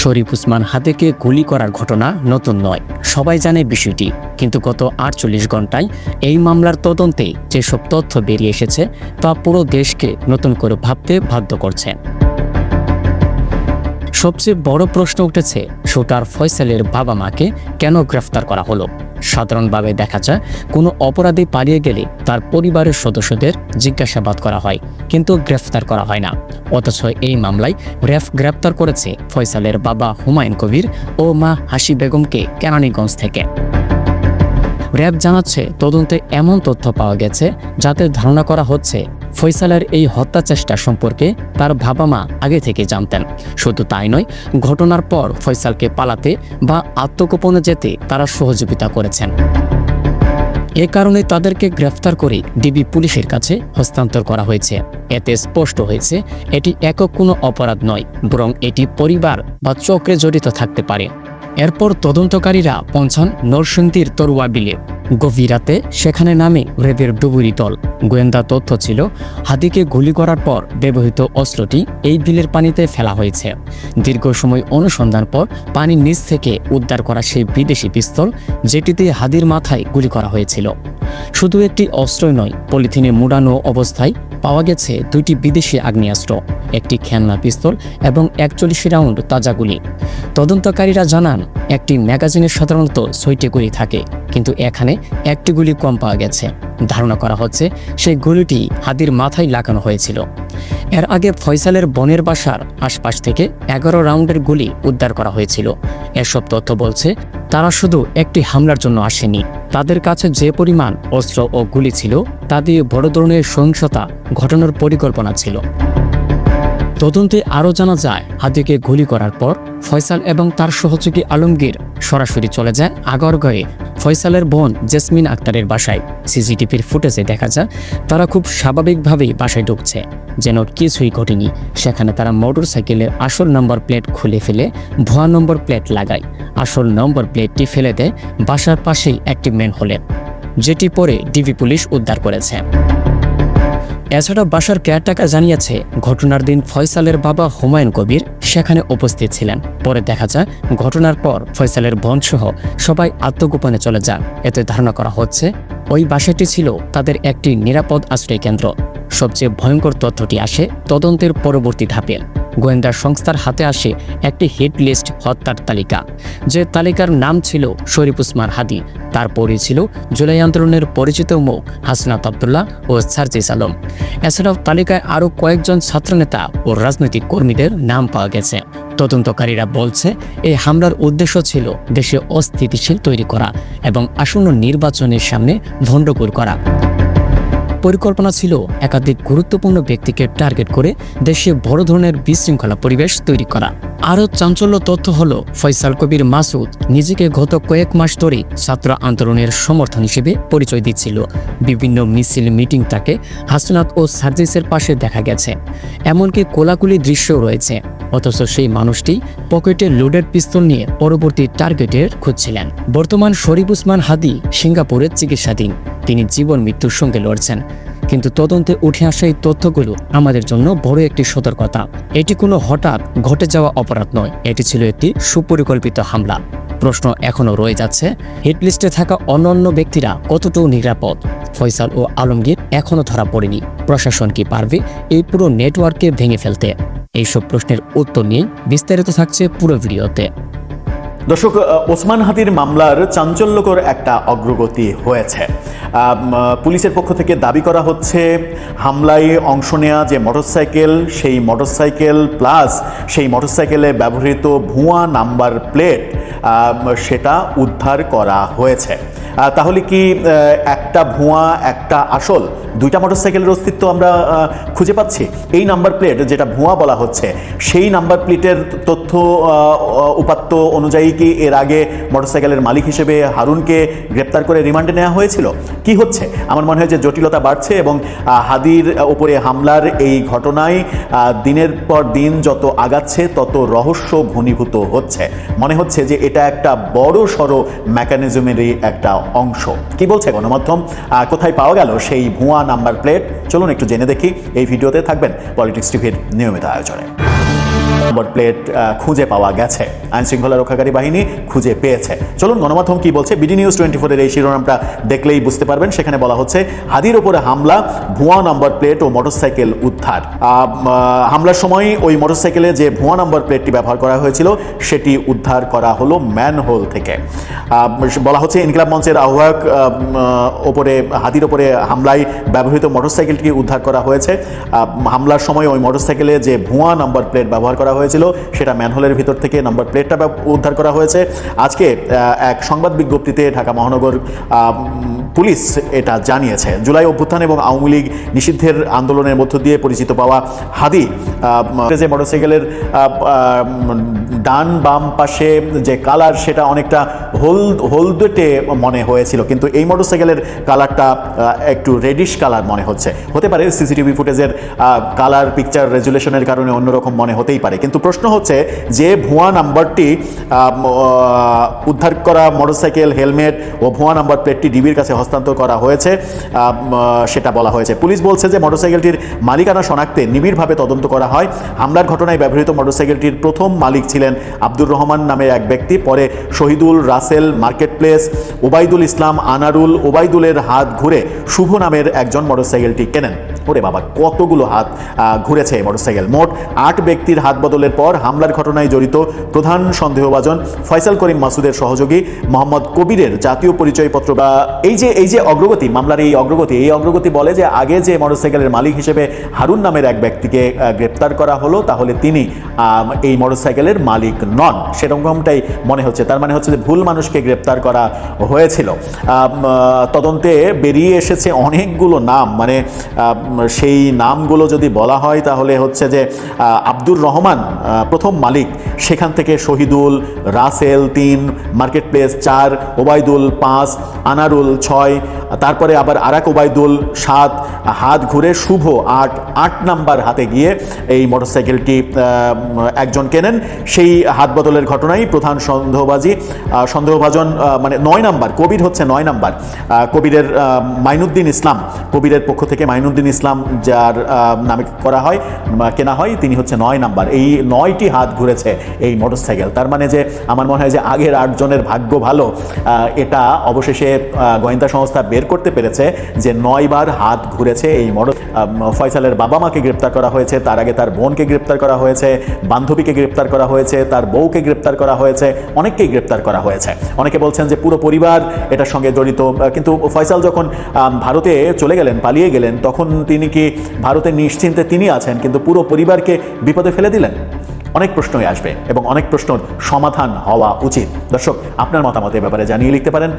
শরীফ উসমান হাদিকে গুলি করার ঘটনা নতুন নয়, সবাই জানে বিষয়টি। কিন্তু গত ৪৮ ঘন্টায় এই মামলার তদন্তে যেসব তথ্য বেরিয়ে এসেছে তা পুরো দেশকে নতুন করে ভাবতে বাধ্য করছে। সবচেয়ে বড় প্রশ্ন উঠেছে, শুটার ফয়সালের বাবা মাকে কেন গ্রেফতার করা হলো? সাধারণভাবে দেখা যায় কোনো অপরাধী পালিয়ে গেলে তার পরিবারের সদস্যদের জিজ্ঞাসাবাদ করা হয়, কিন্তু গ্রেফতার করা হয় না। অথচ এই মামলায় র্যাব গ্রেফতার করেছে ফয়সালের বাবা হুমায়ুন কবির ও মা হাসি বেগমকে কেরানীগঞ্জ থেকে। র্যাব জানাচ্ছে, তদন্তে এমন তথ্য পাওয়া গেছে যাতে ধারণা করা হচ্ছে ফয়সালের এই হত্যা চেষ্টা সম্পর্কে তার বাবা মা আগে থেকে জানতেন। শুধু তাই নয়, ঘটনার পর ফয়সালকে পালাতে বা আত্মগোপনে যেতে তারা সহযোগিতা করেছেন। এ কারণে তাদেরকে গ্রেফতার করে ডিবি পুলিশের কাছে হস্তান্তর করা হয়েছে। এতে স্পষ্ট হয়েছে এটি একক কোনো অপরাধ নয়, বরং এটি পরিবার বা চক্রে জড়িত থাকতে পারে। এরপর তদন্তকারীরা পৌঁছান নরসিংদীর তরুয়া বিলে। গভীর রাতে সেখানে নামে র্যাবের ডুবুরি দল। গোয়েন্দা তথ্য ছিল, হাদিকে গুলি করার পর ব্যবহৃত অস্ত্রটি এই বিলের পানিতে ফেলা হয়েছে। দীর্ঘ সময় অনুসন্ধান পর পানির নিচ থেকে উদ্ধার করা সেই বিদেশি পিস্তল, যেটিতে হাদির মাথায় গুলি করা হয়েছিল। শুধু একটি অস্ত্রই নয়, পলিথিনে মুড়ানো অবস্থায় পাওয়া গেছে 2টি বিদেশি আগ্নেয়াস্ত্র, একটি খেলনা পিস্তল এবং 41 রাউন্ড তাজা গুলি। তদন্তকারীরা জানান, একটি ম্যাগাজিনে সাধারণত 6টি গুলি থাকে, কিন্তু এখানে একটি গুলি কম পাওয়া গেছে। ধারণা করা হচ্ছে সেই গুলিটি হাদির মাথায় লাগানো হয়েছিল। এর আগে ফয়সালের বোনের বাসার আশপাশ থেকে 11 রাউন্ডের গুলি উদ্ধার করা হয়েছিল। এসব তথ্য বলছে তারা শুধু একটি হামলার জন্য আসেনি, তাদের কাছে যে পরিমাণ অস্ত্র ও গুলি ছিল তা দিয়ে বড় ধরনের সহিংসতা ঘটানোর পরিকল্পনা ছিল। তদন্তে আরও জানা যায়, হাদিকে গুলি করার পর ফয়সাল এবং তার সহযোগী আলমগীর সরাসরি চলে যায় আগারগাঁয়ে ফয়সালের বোন জেসমিন আক্তারের বাসায়। সিসিটিভির ফুটেজে দেখা যায় তারা খুব স্বাভাবিকভাবেই বাসায় ঢুকছে, যেন কিছুই ঘটেনি। সেখানে তারা মোটরসাইকেলের আসল নম্বর প্লেট খুলে ফেলে ভুয়া নম্বর প্লেট লাগায়। আসল নম্বর প্লেটটি ফেলে দেয় বাসার পাশেই একটি ম্যানহোলে, যেটি পরে ডিবি পুলিশ উদ্ধার করেছে। এছাড়া বাসার কেয়ারটেকার জানিয়েছে, ঘটনার দিন ফয়সালের বাবা হুমায়ুন কবির সেখানে উপস্থিত ছিলেন। পরে দেখা যায় ঘটনার পর ফয়সালের বোনসহ সবাই আত্মগোপনে চলে যান। এতে ধারণা করা হচ্ছে ওই বাসাটি ছিল তাদের একটি নিরাপদ আশ্রয় কেন্দ্র। সবচেয়ে ভয়ঙ্কর তথ্যটি আসে তদন্তের পরবর্তী ধাপে। গোয়েন্দা সংস্থার হাতে আসে একটি হিট লিস্ট হত্যার তালিকা, যে তালিকার নাম ছিল শরীফ উসমান হাদি। তারপরই ছিল জুলাই আন্দোলনের পরিচিত মুখ হাসনাত আবদুল্লাহ ও সার্জিস আলম। এছাড়াও তালিকায় আরও কয়েকজন ছাত্রনেতা ও রাজনৈতিক কর্মীদের নাম পাওয়া গেছে। তদন্তকারীরা বলছে, এই হামলার উদ্দেশ্য ছিল দেশে অস্থিতিশীল তৈরি করা এবং আসন্ন নির্বাচনের সামনে ভণ্ডপুর করা। পরিকল্পনা ছিল একাধিক গুরুত্বপূর্ণ ব্যক্তিকে টার্গেট করে দেশে বড় ধরনের বিশৃঙ্খলা পরিবেশ তৈরি করা। আরও চাঞ্চল্য তথ্য হলো, ফয়সাল কবির মাসুদ নিজেকে গত কয়েক মাস ধরে ছাত্র আন্দোলনের সমর্থন হিসেবে পরিচয় দিচ্ছিল। বিভিন্ন মিছিল মিটিং তাকে হাসনাত ও সার্জিসের পাশে দেখা গেছে, এমনকি কোলাকুলি দৃশ্যও রয়েছে। অথচ সেই মানুষটি পকেটে লোডেড পিস্তল নিয়ে পরবর্তী টার্গেটের খুঁজছিলেন। বর্তমান শরীফ উসমান হাদি সিঙ্গাপুরে চিকিৎসাধীন। তিনি জীবন মৃত্যুর সঙ্গে লড়ছেন। কিন্তু তদন্তে উঠে আসা এই তথ্যগুলো আমাদের জন্য বড় একটি সতর্কতা। এটি কোনো হঠাৎ ঘটে যাওয়া অপরাধ নয়, এটি ছিল একটি সুপরিকল্পিত হামলা। প্রশ্ন এখনও রয়ে যাচ্ছে, হিটলিস্টে থাকা অন্যান্য ব্যক্তিরা কতটুকু নিরাপদ? ফয়সাল ও আলমগীর এখনও ধরা পড়েনি। প্রশাসন কি পারবে এই পুরো নেটওয়ার্ককে ভেঙে ফেলতে? এইসব প্রশ্নের উত্তর নিয়ে বিস্তারিত থাকছে পুরো ভিডিওতে। দর্শক, ওসমান হাদির মামলার চাঞ্চল্যকর একটা অগ্রগতি হয়েছে। পুলিশের পক্ষ থেকে দাবি করা হচ্ছে, হামলায় অংশ নেওয়া যে মোটরসাইকেল, সেই মোটরসাইকেল প্লাস সেই মোটরসাইকেলে ব্যবহৃত ভুয়া নাম্বার প্লেট, সেটা উদ্ধার করা হয়েছে। তাহলে কি একটা ভুয়া একটা আসল, দুইটা মোটরসাইকেলের অস্তিত্ব আমরা খুঁজে পাচ্ছি? এই নাম্বার প্লেট যেটা ভুয়া বলা হচ্ছে, সেই নাম্বার প্লেটের তথ্য উপাত্ত অনুযায়ী কি এর আগে মোটরসাইকেলের মালিক হিসেবে হারুনকে গ্রেপ্তার করে রিমান্ডে নেওয়া হয়েছিল? কি হচ্ছে? আমার মনে হয় যে জটিলতা বাড়ছে এবং হাদির উপরে হামলার এই ঘটনায় দিনের পর দিন যত আগাচ্ছে তত রহস্য ঘনীভূত হচ্ছে। মনে হচ্ছে যে এটা একটা বড় সড়ো মেকানিজমেরই একটা অংশ। কি বলছে গণমাধ্যম? কোথায় পাওয়া গেল সেই ভুয়া নাম্বার প্লেট? চলুন একটু জেনে দেখি। এই ভিডিওতে থাকবেন পলিটিক্স টিভির নিয়মিত আয়োজনে। নম্বর প্লেট খুঁজে পাওয়া গেছে, আইন শৃঙ্খলা রক্ষাকারী বাহিনী খুঁজে পেয়েছে। চলুন গণমাধ্যম কি বলছে, বিডি নিউজ 24 এই শিরোনামটা দেখলেই বুঝতে পারবেন। সেখানে বলা হচ্ছে হাদির উপরে হামলা, ভুয়া নম্বর প্লেট ও মোটরসাইকেল উদ্ধার। হামলার সময় ওই মোটরসাইকেলে যে ভুয়া নম্বর প্লেটটি ব্যবহার করা হয়েছিল সেটি উদ্ধার করা হলো ম্যানহোল থেকে। বলা হচ্ছে ইনকিলাব মঞ্চের আহ্বায়ক ওপরে হাদির ওপরে হামলায় ব্যবহৃত মোটরসাইকেলটি উদ্ধার করা হয়েছে। হামলার সময় ওই মোটরসাইকেলে যে ভুয়া নম্বর প্লেট ব্যবহার করা হয়েছিল সেটা ম্যানহোলের ভিতর থেকে নম্বর প্লেটটা উদ্ধার করা হয়েছে। আজকে এক সংবাদ বিজ্ঞপ্তিতে ঢাকা মহানগর পুলিশ এটা জানিয়েছে। জুলাই অভ্যুত্থান এবং আওয়ামী লীগ নিষিদ্ধের আন্দোলনের মধ্য দিয়ে পরিচিত পাওয়া হাদি যে মোটরসাইকেলের ডান বাম পাশে যে কালার সেটা অনেকটা হলদেটে মনে হয়েছিল, কিন্তু এই মোটরসাইকেলের কালারটা একটু রেডিশ কালার মনে হতে পারে। সিসিটিভি ফুটেজের কালার পিকচার রেজুলেশনের কারণে অন্যরকম মনে হতেই পারে, কিন্তু প্রশ্ন হচ্ছে যে ভুয়া নাম্বারটি উদ্ধার করা মোটরসাইকেল, হেলমেট ও ভুয়া নাম্বার প্লেটটি ডিবির কাছে হস্তান্তর করা হয়েছে সেটা বলা হয়েছে। পুলিশ বলছে যে মোটরসাইকেলটির মালিকানা শনাক্তে নিবিড়ভাবে তদন্ত করা হয়। হামলার ঘটনায় ব্যবহৃত মোটরসাইকেলটির প্রথম মালিক ছিলেন আব্দুর রহমান নামে এক ব্যক্তি। পরে শহীদুল, রাসেল, মার্কেট প্লেস, ওবায়দুল ইসলাম, আনারুল, ওবায়দুলের হাত ঘুরে শুভ নামের একজন মোটরসাইকেলটি কেনেন। ওরে বাবা, কতগুলো হাত ঘুরেছে মোটরসাইকেল। মোট 8 ব্যক্তির হাত বদলের পর হামলার ঘটনায় জড়িত প্রধান সন্দেহভাজন ফয়সাল করিম মাসুদের সহযোগী মোহাম্মদ কবিরের জাতীয় পরিচয়পত্র বা এই যে অগ্রগতি, মামলার এই অগ্রগতি বলে যে আগে যে মোটরসাইকেলের মালিক হিসেবে হারুন নামের এক ব্যক্তিকে গ্রেপ্তার করা হলো, তাহলে তিনি এই মোটরসাইকেলের মালিক নন, সেরকমটাই মনে হচ্ছে। তার মানে হচ্ছে যে ভুল মানুষকে গ্রেপ্তার করা হয়েছিল। তদন্তে বেরিয়ে এসেছে অনেকগুলো নাম, মানে সেই নামগুলো যদি বলা হয় তাহলে হচ্ছে যে আব্দুর রহমান প্রথম মালিক, সেখান থেকে শহীদুল, রাসেল 3, মার্কেট প্লেস 4, ওবায়দুল 5, আনারুল 6, তারপরে আবার আরাক ওবায়দুল 7, হাত ঘুরে শুভ 8 নাম্বার হাতে গিয়ে এই মোটরসাইকেলটি একজন কেনেন। সেই হাত বদলের ঘটনায় প্রধান সন্দেহভাজন মানে 9 নাম্বার কবির হচ্ছে 9 নাম্বার। কবিরের মাইনুদ্দিন ইসলাম, কবিরের পক্ষ থেকে মাইনুদ্দিন ইসলাম যার নামে কেনা হয়, তিনি হচ্ছে 9 নাম্বার। এই 9টি হাত ঘুরেছে এই মোটরসাইকেল। তার মানে যে আমার মনে হয় যে আগের 8 জনের ভাগ্য ভালো, এটা অবশেষে গোয়েন্দা সংস্থা বের করতে পেরেছে যে 9 বার হাত ঘুরেছে এই ফয়সালের বাবা মাকে গ্রেপ্তার করা হয়েছে, তার আগে তার বোনকে গ্রেপ্তার করা হয়েছে, বান্ধবীকে গ্রেপ্তার করা হয়েছে, তার বউকে গ্রেপ্তার করা হয়েছে, অনেককেই গ্রেপ্তার করা হয়েছে। অনেকে বলছেন যে পুরো পরিবার এটার সঙ্গে জড়িত, কিন্তু ফয়সাল যখন ভারতে চলে গেলেন, পালিয়ে গেলেন, তখন তিনি কি ভারতে নিশ্চিন্তে তিনি আছেন, কিন্তু পুরো পরিবারকে বিপদে ফেলে দিলেন? অনেক প্রশ্নই আসবে এবং অনেক প্রশ্নের সমাধান হওয়া উচিত। দর্শক, আপনার মতামত এ ব্যাপারে জানিয়ে লিখতে পারেন।